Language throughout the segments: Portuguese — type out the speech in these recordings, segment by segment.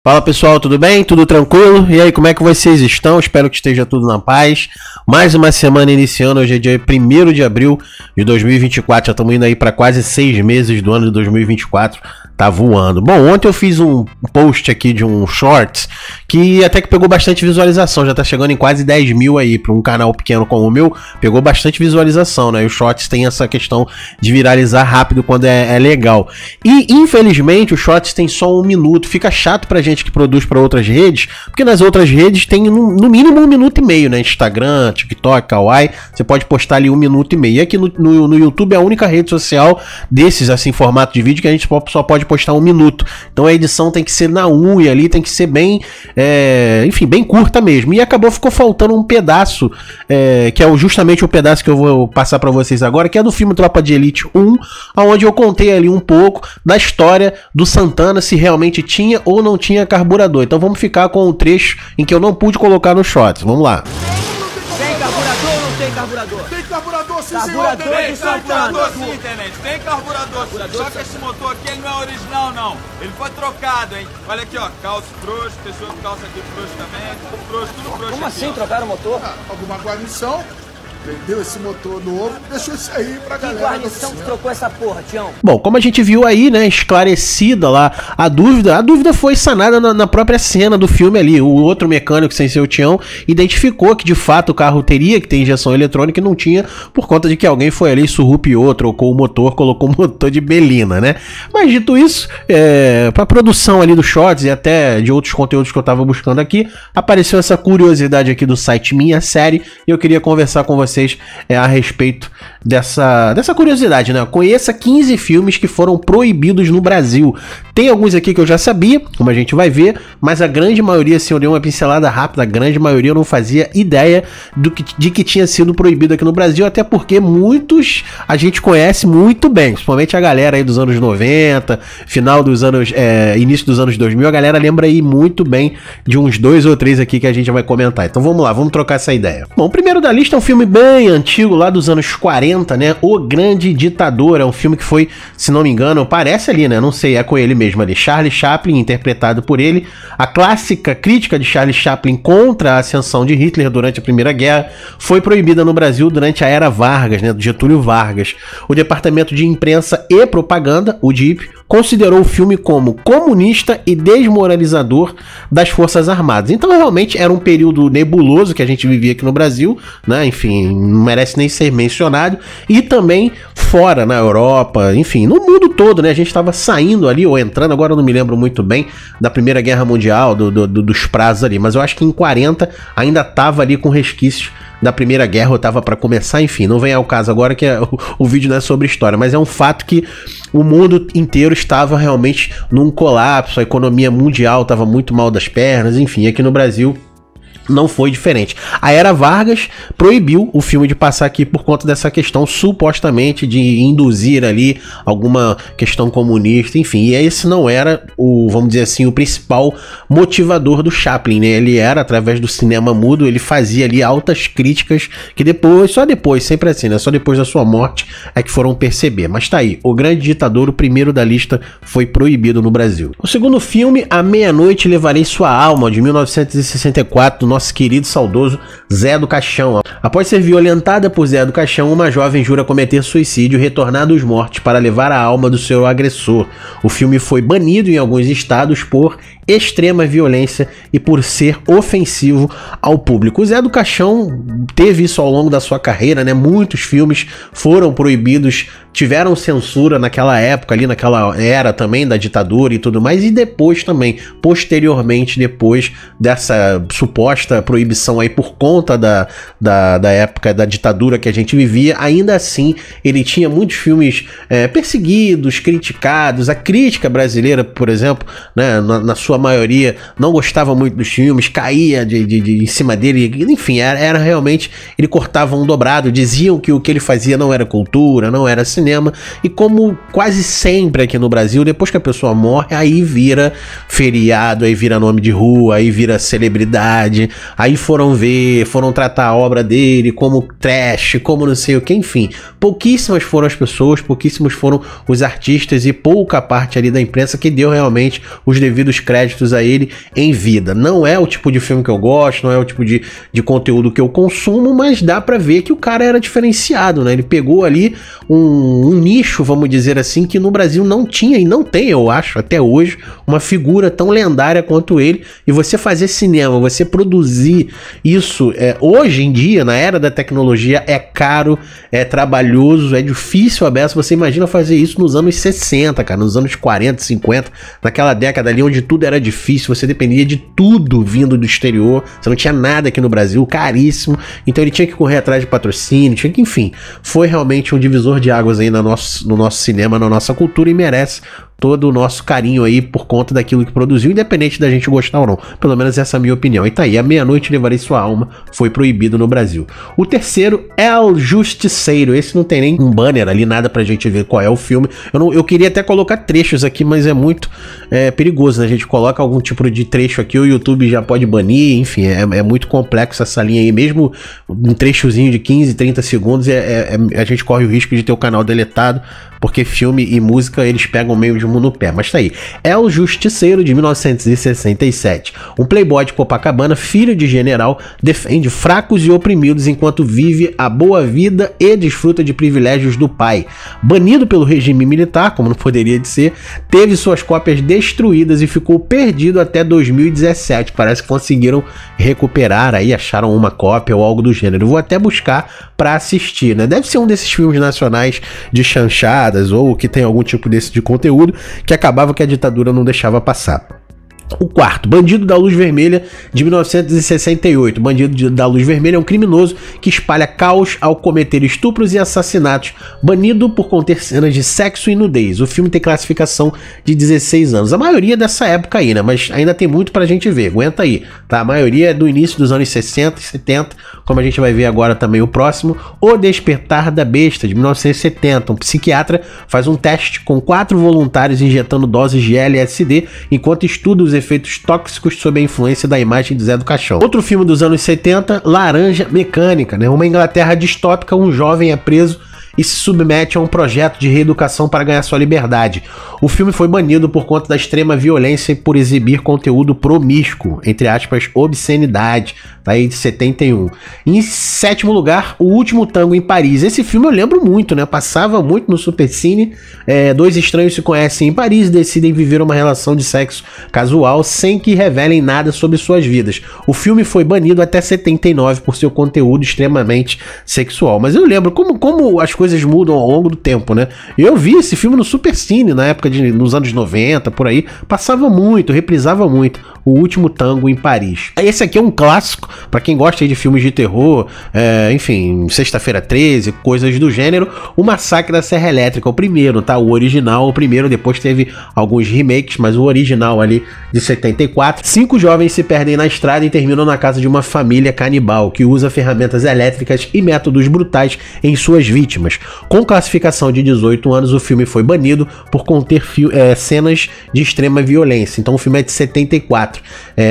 Fala pessoal, tudo bem? Tudo tranquilo? E aí, como é que vocês estão? Espero que esteja tudo na paz. Mais uma semana iniciando, hoje é dia 1º de abril de 2024. Já estamos indo aí para quase 6 meses do ano de 2024. Tá voando. Bom, ontem eu fiz um post aqui de um shorts que até que pegou bastante visualização. Já tá chegando em quase 10 mil aí para um canal pequeno como o meu. Pegou bastante visualização, né? E os shorts tem essa questão de viralizar rápido quando é legal. E infelizmente os shorts tem só 1 minuto. Fica chato pra gente que produz para outras redes, porque nas outras redes tem no mínimo 1 minuto e meio, né? Instagram, TikTok, Kawaii, você pode postar ali 1 minuto e meio. E aqui no YouTube é a única rede social desses, assim, formato de vídeo que a gente só pode postar 1 minuto. Então a edição tem que ser na unha ali, tem que ser bem, enfim, bem curta mesmo. E ficou faltando um pedaço, que é justamente o pedaço que eu vou passar para vocês agora, que é do filme Tropa de Elite 1, onde eu contei ali um pouco da história do Santana, se realmente tinha ou não tinha carburador. Então vamos ficar com o trecho em que eu não pude colocar no shorts. Vamos lá. Tem carburador ou não tem carburador? Tem carburador sim, Carburador senhor. de Santana. Sim, tenente, tem carburador. Só que esse motor aqui ele não é original, não. Ele foi trocado, hein? Olha aqui, ó, calço frouxo, pessoa de calça aqui frouxo também, tudo frouxo. Como aqui, assim ó. trocaram o motor? Alguma guarnição, vendeu esse motor novo, deixou isso aí pra Que galera da guarnição que oficina. trocou essa porra, Tião? Bom, como a gente viu aí, né, esclarecida lá a dúvida foi sanada na própria cena do filme ali. O outro mecânico, sem ser o Tião, identificou que de fato o carro teria que ter injeção eletrônica e não tinha, por conta de que alguém foi ali, surrupiou, trocou o motor, colocou o motor de Belina, né? Mas dito isso, pra produção ali do Shorts e até de outros conteúdos que eu tava buscando aqui, apareceu essa curiosidade aqui do site Minha Série e eu queria conversar com vocês a respeito dessa curiosidade, né? Conheça 15 filmes que foram proibidos no Brasil. Tem alguns aqui que eu já sabia, como a gente vai ver, mas a grande maioria, se eu dei uma pincelada rápida, a grande maioria eu não fazia ideia de que tinha sido proibido aqui no Brasil, até porque muitos a gente conhece muito bem, principalmente a galera aí dos anos 90, final dos anos, início dos anos 2000, a galera lembra aí muito bem de uns 2 ou 3 aqui que a gente vai comentar. Então vamos lá, vamos trocar essa ideia. Bom, o primeiro da lista é um filme bem antigo, lá dos anos 40, né? O Grande Ditador, é um filme que foi, se não me engano, parece ali, né? Não sei, é com ele mesmo ali, Charlie Chaplin, interpretado por ele. A clássica crítica de Charlie Chaplin contra a ascensão de Hitler durante a Primeira Guerra foi proibida no Brasil durante a Era Vargas, né? Do Getúlio Vargas. O Departamento de Imprensa e Propaganda, o DIP, considerou o filme como comunista e desmoralizador das Forças Armadas. Então realmente era um período nebuloso que a gente vivia aqui no Brasil, né? Enfim, não merece nem ser mencionado. E também fora, na Europa, enfim, no mundo todo, né? A gente estava saindo ali, ou entrando, agora eu não me lembro muito bem, da Primeira Guerra Mundial, dos prazos ali, mas eu acho que em 40 ainda estava ali com resquícios da Primeira Guerra, ou tava para começar, enfim, não vem ao caso agora que o vídeo não é sobre história, mas é um fato que o mundo inteiro estava realmente num colapso, a economia mundial estava muito mal das pernas, enfim, aqui no Brasil não foi diferente. A Era Vargas proibiu o filme de passar aqui por conta dessa questão, supostamente, de induzir ali alguma questão comunista, enfim. E esse não era vamos dizer assim, o principal motivador do Chaplin, né? Ele era, através do cinema mudo, ele fazia ali altas críticas que só depois, sempre assim, né? Só depois da sua morte é que foram perceber. Mas tá aí, O Grande Ditador, o primeiro da lista, foi proibido no Brasil. O segundo filme, A Meia-Noite Levarei Sua Alma, de 1964, do nosso querido saudoso Zé do Caixão. Após ser violentada por Zé do Caixão, uma jovem jura cometer suicídio e retornar dos mortos para levar a alma do seu agressor. O filme foi banido em alguns estados por extrema violência e por ser ofensivo ao público. O Zé do Caixão teve isso ao longo da sua carreira, né? Muitos filmes foram proibidos, tiveram censura naquela época ali, naquela era também da ditadura e tudo mais, e depois também, posteriormente, depois dessa suposta proibição aí por conta da época da ditadura que a gente vivia, ainda assim ele tinha muitos filmes perseguidos, criticados. A crítica brasileira, por exemplo, né, na sua maioria não gostava muito dos filmes, caía em cima dele, enfim, era realmente, ele cortava um dobrado, diziam que o que ele fazia não era cultura, não era cinema, e como quase sempre aqui no Brasil, depois que a pessoa morre, aí vira feriado, aí vira nome de rua, aí vira celebridade, aí foram tratar a obra dele como trash, como não sei o que, enfim, pouquíssimas foram as pessoas, pouquíssimos foram os artistas e pouca parte ali da imprensa que deu realmente os devidos créditos créditos a ele em vida. Não é o tipo de filme que eu gosto, não é o tipo de conteúdo que eu consumo, mas dá pra ver que o cara era diferenciado, né? Ele pegou ali um nicho, vamos dizer assim, que no Brasil não tinha e não tem, eu acho, até hoje, uma figura tão lendária quanto ele. E você fazer cinema, você produzir isso, hoje em dia, na era da tecnologia, é caro, é trabalhoso, é difícil a beça. Você imagina fazer isso nos anos 60, cara, nos anos 40, 50, naquela década ali onde tudo era difícil, você dependia de tudo vindo do exterior, você não tinha nada aqui no Brasil, caríssimo, então ele tinha que correr atrás de patrocínio, tinha que, enfim, foi realmente um divisor de águas aí no nosso cinema, na nossa cultura, e merece todo o nosso carinho aí por conta daquilo que produziu, independente da gente gostar ou não. Pelo menos essa é a minha opinião. E tá aí, A Meia-Noite Levarei Sua Alma foi proibido no Brasil. O terceiro é El Justiceiro. Esse não tem nem um banner ali, nada pra gente ver qual é o filme. Eu queria até colocar trechos aqui, mas é muito perigoso, né? A gente coloca algum tipo de trecho aqui, o YouTube já pode banir, enfim, é muito complexo essa linha aí. Mesmo um trechozinho de 15, 30 segundos, a gente corre o risco de ter o canal deletado, porque filme e música eles pegam meio de um no pé. Mas tá aí. El Justiceiro, de 1967. Um playboy de Copacabana, filho de general, defende fracos e oprimidos enquanto vive a boa vida e desfruta de privilégios do pai. Banido pelo regime militar, como não poderia de ser, teve suas cópias destruídas e ficou perdido até 2017. Parece que conseguiram recuperar aí, acharam uma cópia ou algo do gênero. Vou até buscar pra assistir, né? Deve ser um desses filmes nacionais de chanchadas ou que tem algum tipo desse de conteúdo que acabava que a ditadura não deixava passar. O quarto, Bandido da Luz Vermelha, de 1968. Bandido da Luz Vermelha é um criminoso que espalha caos ao cometer estupros e assassinatos, banido por conter cenas de sexo e nudez. O filme tem classificação de 16 anos. A maioria dessa época aí, né? Mas ainda tem muito pra gente ver. Aguenta aí, tá? A maioria é do início dos anos 60 e 70, como a gente vai ver agora também o próximo. O Despertar da Besta, de 1970. Um psiquiatra faz um teste com 4 voluntários injetando doses de LSD enquanto estuda os efeitos tóxicos sob a influência da imagem de Zé do Caixão. Outro filme dos anos 70, Laranja Mecânica, né? Uma Inglaterra distópica, um jovem é preso e se submete a um projeto de reeducação para ganhar sua liberdade. O filme foi banido por conta da extrema violência e por exibir conteúdo promíscuo, entre aspas, obscenidade, aí de 71. Em sétimo lugar, O Último Tango em Paris. Esse filme eu lembro muito, né? Passava muito no Supercine. Dois estranhos se conhecem em Paris e decidem viver uma relação de sexo casual sem que revelem nada sobre suas vidas. O filme foi banido até 79 por seu conteúdo extremamente sexual. Mas eu lembro como as coisas mudam ao longo do tempo, né? Eu vi esse filme no Supercine na época nos anos 90, por aí. Passava muito, reprisava muito. O Último Tango em Paris. Esse aqui é um clássico para quem gosta de filmes de terror, enfim, Sexta-feira 13, coisas do gênero. O Massacre da Serra Elétrica, o primeiro, tá? O original, o primeiro, depois teve alguns remakes, mas o original ali de 74. 5 jovens se perdem na estrada e terminam na casa de uma família canibal que usa ferramentas elétricas e métodos brutais em suas vítimas. Com classificação de 18 anos, o filme foi banido por conter cenas de extrema violência. Então o filme é de 74.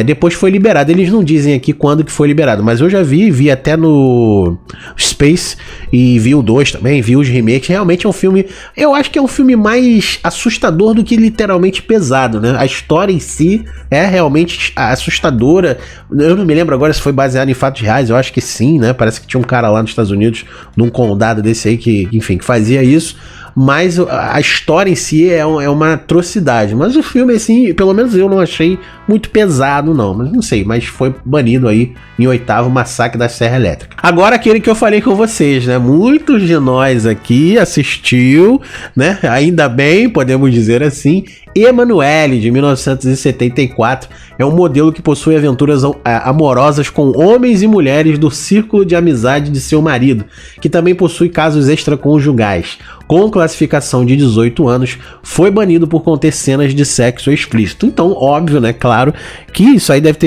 Depois foi liberado. Eles não dizem aqui quando que foi liberado, mas eu já vi até no Space e vi o 2 também, vi os remakes. Realmente é um filme, eu acho que é um filme mais assustador do que literalmente pesado, né? A história em si é realmente assustadora. Eu não me lembro agora se foi baseado em fatos reais, eu acho que sim, né? Parece que tinha um cara lá nos Estados Unidos, num condado desse aí que, enfim, que fazia isso. Mas a história em si é uma atrocidade. Mas o filme, assim, pelo menos eu não achei muito pesado, não. Mas não sei, mas foi banido aí em 8º, Massacre da Serra Elétrica. Agora aquele que eu falei com vocês, né? Muitos de nós aqui assistiu, né? Ainda bem, podemos dizer assim. Emanuele, de 1974, é um modelo que possui aventuras amorosas com homens e mulheres do círculo de amizade de seu marido, que também possui casos extraconjugais. Com classificação de 18 anos, foi banido por conter cenas de sexo explícito. Então, óbvio, né, claro, que isso aí deve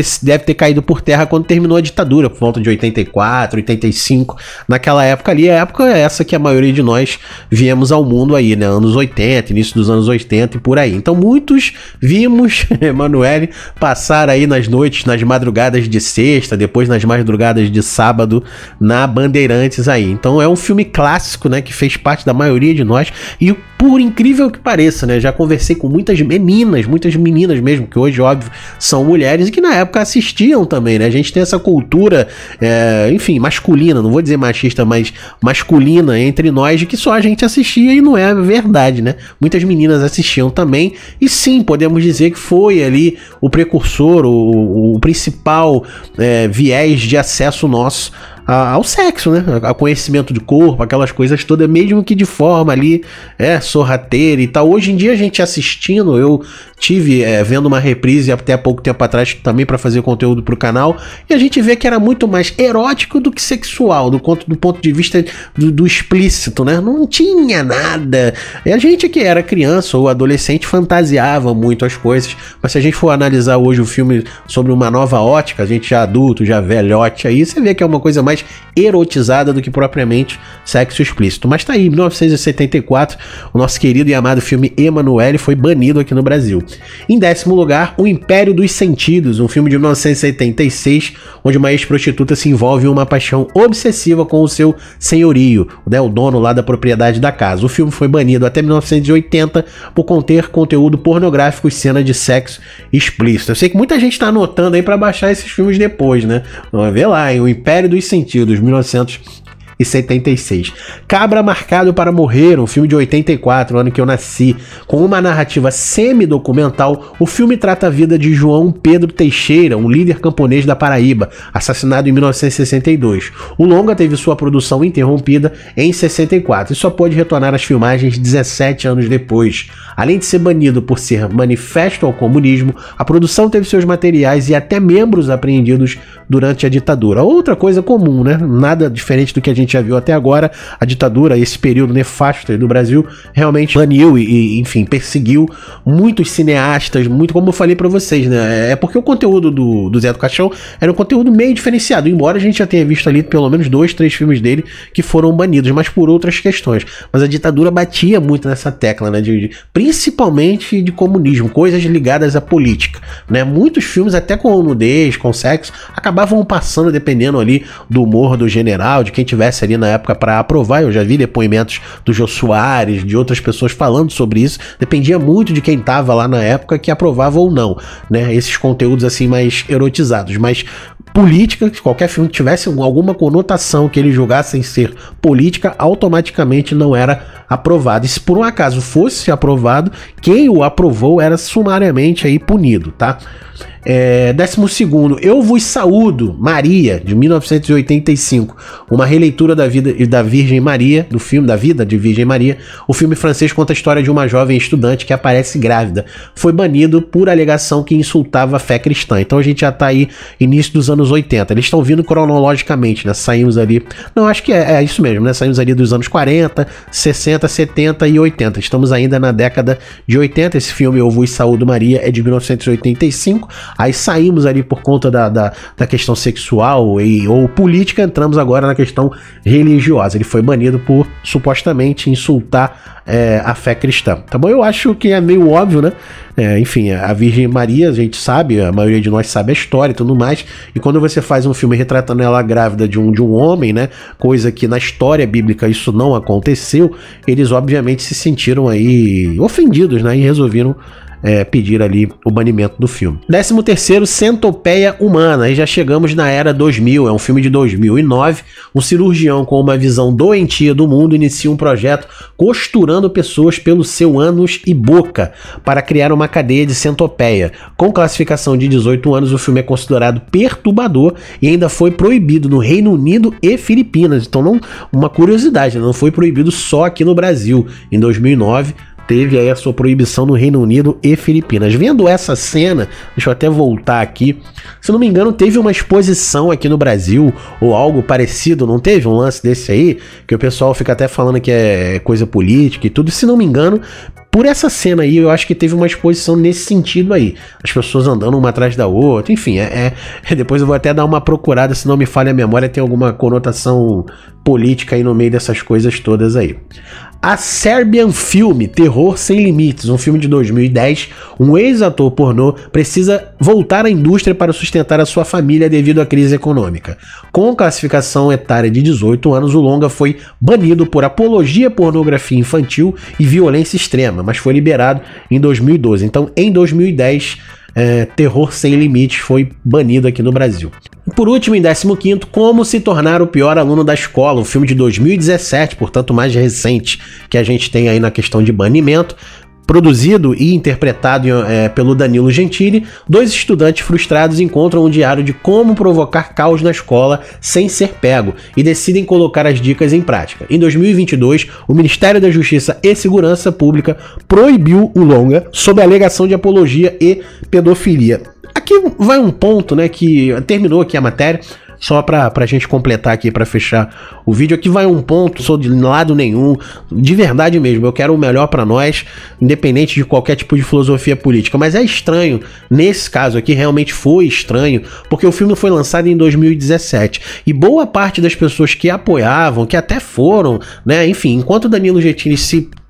ter caído por terra quando terminou a ditadura, por volta de 84, 85, naquela época ali, a época essa que a maioria de nós viemos ao mundo aí, né, anos 80, início dos anos 80 e por aí. Então, muitos vimos Emanuele passar aí nas noites, nas madrugadas de sexta, depois nas madrugadas de sábado, na Bandeirantes aí. Então, é um filme clássico, né, que fez parte da maioria de nós, e por incrível que pareça, né? Já conversei com muitas meninas mesmo, que hoje, óbvio, são mulheres e que na época assistiam também, né? A gente tem essa cultura, enfim, masculina, não vou dizer machista, mas masculina entre nós, de que só a gente assistia e não é verdade, né? Muitas meninas assistiam também e sim, podemos dizer que foi ali o precursor, o principal viés de acesso nosso ao sexo, né? Ao conhecimento de corpo, aquelas coisas todas, mesmo que de forma ali sorrateira e tal. Hoje em dia a gente assistindo, eu tive vendo uma reprise até há pouco tempo atrás também para fazer conteúdo pro canal, e a gente vê que era muito mais erótico do que sexual, do ponto de vista do explícito, né? Não tinha nada. E a gente que era criança ou adolescente fantasiava muito as coisas, mas se a gente for analisar hoje o filme sobre uma nova ótica, a gente já adulto, já velhote, aí você vê que é uma coisa mais erotizada do que propriamente sexo explícito. Mas tá aí, em 1974, o nosso querido e amado filme Emanuele foi banido aqui no Brasil. Em 10º lugar, O Império dos Sentidos, um filme de 1976, onde uma ex-prostituta se envolve em uma paixão obsessiva com o seu senhorio, né, o dono lá da propriedade da casa. O filme foi banido até 1980 por conter conteúdo pornográfico e cena de sexo explícito. Eu sei que muita gente tá anotando aí pra baixar esses filmes depois, né? Vamos ver lá, hein? O Império dos Sentidos, 1976. Cabra Marcado para Morrer, um filme de 84, ano que eu nasci. Com uma narrativa semi-documental, o filme trata a vida de João Pedro Teixeira, um líder camponês da Paraíba, assassinado em 1962. O longa teve sua produção interrompida em 64 e só pôde retornar às filmagens 17 anos depois. Além de ser banido por ser manifesto ao comunismo, a produção teve seus materiais e até membros apreendidos durante a ditadura. Outra coisa comum, né? Nada diferente do que a gente já viu até agora. A ditadura, esse período nefasto aí do Brasil, realmente baniu e enfim, perseguiu muitos cineastas, muito, como eu falei pra vocês, né? É porque o conteúdo do Zé do Caixão era um conteúdo meio diferenciado, embora a gente já tenha visto ali pelo menos 2, 3 filmes dele que foram banidos, mas por outras questões. Mas a ditadura batia muito nessa tecla, né? Principalmente de comunismo, coisas ligadas à política, né? Muitos filmes, até com nudez, com sexo, acabavam passando, dependendo ali do humor do general, de quem tivesse ali na época para aprovar. Eu já vi depoimentos do Jô Soares, de outras pessoas falando sobre isso. Dependia muito de quem tava lá na época que aprovava ou não, né? Esses conteúdos assim mais erotizados, mas política, se qualquer filme que tivesse alguma conotação que eles julgassem ser política, automaticamente não era aprovado. E se por um acaso fosse aprovado, quem o aprovou era sumariamente aí punido, tá? 12º, Eu Vos Saúdo, Maria, de 1985, uma releitura da vida da Virgem Maria, do filme da vida de Virgem Maria. O filme francês conta a história de uma jovem estudante que aparece grávida. Foi banido por alegação que insultava a fé cristã. Então a gente já tá aí início dos anos 80. Eles estão vindo cronologicamente, né? Saímos ali, não, acho que é isso mesmo, né? Saímos ali dos anos 40, 60, 70 e 80. Estamos ainda na década de 80. Esse filme Eu Vos Saúdo, Maria é de 1985. Aí saímos ali por conta da questão sexual ou política, entramos agora na questão religiosa. Ele foi banido por supostamente insultar a fé cristã. Tá bom? Eu acho que é meio óbvio, né? Enfim, a Virgem Maria, a gente sabe, a maioria de nós sabe a história e tudo mais, e quando você faz um filme retratando ela grávida de um homem, né? Coisa que na história bíblica isso não aconteceu, eles obviamente se sentiram aí ofendidos, né? E resolveram pedir ali o banimento do filme. 13º, Centopeia Humana. Aí já chegamos na era 2000, é um filme de 2009. Um cirurgião com uma visão doentia do mundo inicia um projeto costurando pessoas pelo seu ânus e boca para criar uma cadeia de centopeia. Com classificação de 18 anos, o filme é considerado perturbador e ainda foi proibido no Reino Unido e Filipinas. Então, uma curiosidade, não foi proibido só aqui no Brasil. Em 2009, teve aí a sua proibição no Reino Unido e Filipinas. Vendo essa cena, deixa eu até voltar aqui, se não me engano teve uma exposição aqui no Brasil, ou algo parecido, não teve um lance desse aí, que o pessoal fica até falando que é coisa política e tudo, se não me engano, por essa cena aí, eu acho que teve uma exposição nesse sentido aí, as pessoas andando uma atrás da outra, enfim, depois eu vou até dar uma procurada, se não me falha a memória, tem alguma conotação política aí no meio dessas coisas todas aí. A Serbian Film, Terror Sem Limites, um filme de 2010, um ex-ator pornô precisa voltar à indústria para sustentar a sua família devido à crise econômica. Com classificação etária de 18 anos, o longa foi banido por apologia à pornografia infantil e violência extrema, mas foi liberado em 2012. Então, em 2010, Terror Sem Limites foi banido aqui no Brasil. Por último, em 15º, Como Se Tornar o Pior Aluno da Escola, um filme de 2017, portanto mais recente que a gente tem aí na questão de banimento. Produzido e interpretado pelo Danilo Gentili, 2 estudantes frustrados encontram um diário de como provocar caos na escola sem ser pego e decidem colocar as dicas em prática. Em 2022, o Ministério da Justiça e Segurança Pública proibiu o longa sob a alegação de apologia e pedofilia. Aqui vai um ponto, né, que terminou aqui a matéria. Só pra gente completar aqui, pra fechar o vídeo, aqui vai um ponto, sou de lado nenhum, de verdade mesmo, eu quero o melhor pra nós, independente de qualquer tipo de filosofia política, mas é estranho, nesse caso aqui realmente foi estranho, porque o filme foi lançado em 2017, e boa parte das pessoas que apoiavam, que até foram, né, enfim, enquanto Danilo Gentili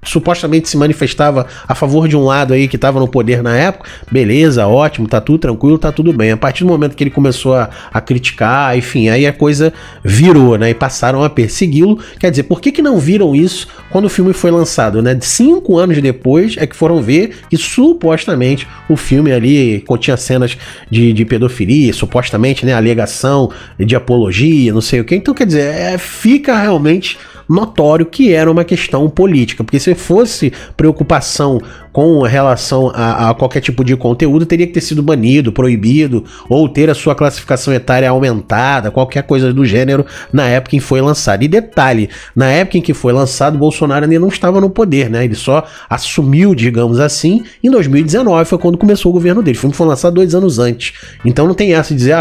supostamente se manifestava a favor de um lado aí que estava no poder na época, beleza, ótimo, tá tudo tranquilo, tá tudo bem. A partir do momento que ele começou a criticar, enfim, aí a coisa virou, né, e passaram a persegui-lo. Quer dizer, por que não viram isso quando o filme foi lançado, né? 5 anos depois é que foram ver que supostamente o filme ali continha cenas de pedofilia, supostamente, né, alegação de apologia, não sei o que. Então, quer dizer, fica realmente notório que era uma questão política, porque se fosse preocupação com relação a qualquer tipo de conteúdo, teria que ter sido banido, proibido, ou ter a sua classificação etária aumentada, qualquer coisa do gênero na época em que foi lançado. E detalhe, na época em que foi lançado, Bolsonaro ainda não estava no poder, né? Ele só assumiu, digamos assim, em 2019, foi quando começou o governo dele. O filme foi lançado 2 anos antes. Então não tem essa de dizer,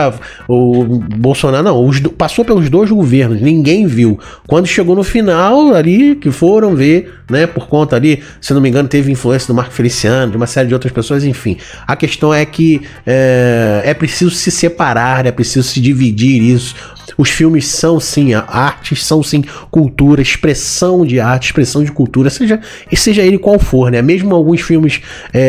o Bolsonaro, não, passou pelos 2 governos, ninguém viu. Quando chegou no final ali, que foram ver, né, por conta ali, se não me engano, teve influência do Marco Feliciano, de uma série de outras pessoas, enfim. A questão é que é preciso se separar, é preciso se dividir isso. Os filmes são sim artes, são sim cultura, expressão de arte, expressão de cultura, seja ele qual for, né? Mesmo alguns filmes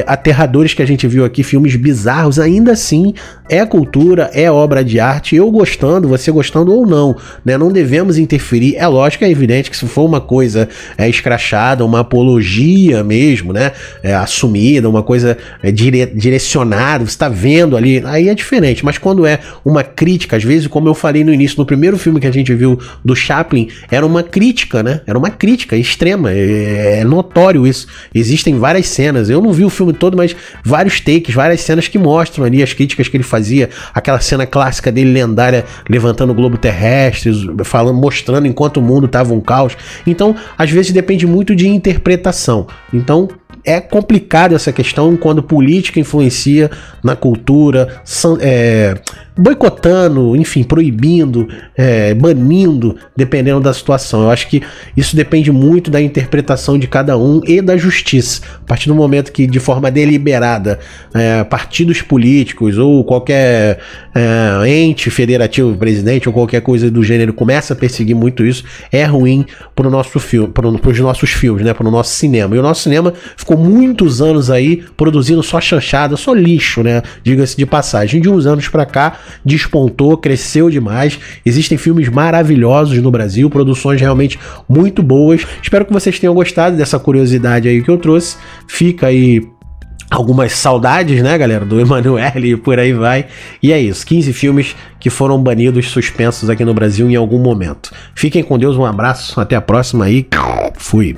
aterradores que a gente viu aqui, filmes bizarros, ainda assim é cultura, é obra de arte, eu gostando, você gostando ou não, né? Não devemos interferir, é lógico, é evidente que se for uma coisa escrachada, uma apologia mesmo, né? Assumida, uma coisa direcionada, você está vendo ali, aí é diferente, mas quando é uma crítica, às vezes, como eu falei no início, no primeiro filme que a gente viu do Chaplin, era uma crítica, né? Era uma crítica extrema, é notório isso. Existem várias cenas, eu não vi o filme todo, mas vários takes, várias cenas que mostram ali as críticas que ele fazia, aquela cena clássica dele, lendária, levantando o globo terrestre, mostrando enquanto o mundo tava um caos. Então, às vezes depende muito de interpretação. Então, é complicado essa questão quando política influencia na cultura, boicotando, enfim, proibindo, banindo, dependendo da situação. Eu acho que isso depende muito da interpretação de cada um e da justiça. A partir do momento que, de forma deliberada, partidos políticos ou qualquer ente federativo, presidente ou qualquer coisa do gênero começa a perseguir muito isso, é ruim para o nosso filme, para os nossos filmes, né, para o nosso cinema. E o nosso cinema ficou muitos anos aí produzindo só chanchada, só lixo, né? Diga-se de passagem. De uns anos pra cá, despontou, cresceu demais. Existem filmes maravilhosos no Brasil, produções realmente muito boas. Espero que vocês tenham gostado dessa curiosidade aí que eu trouxe. Fica aí algumas saudades, né, galera, do Emanuele e por aí vai. E é isso, 15 filmes que foram banidos, suspensos aqui no Brasil em algum momento. Fiquem com Deus, um abraço, até a próxima aí. Fui.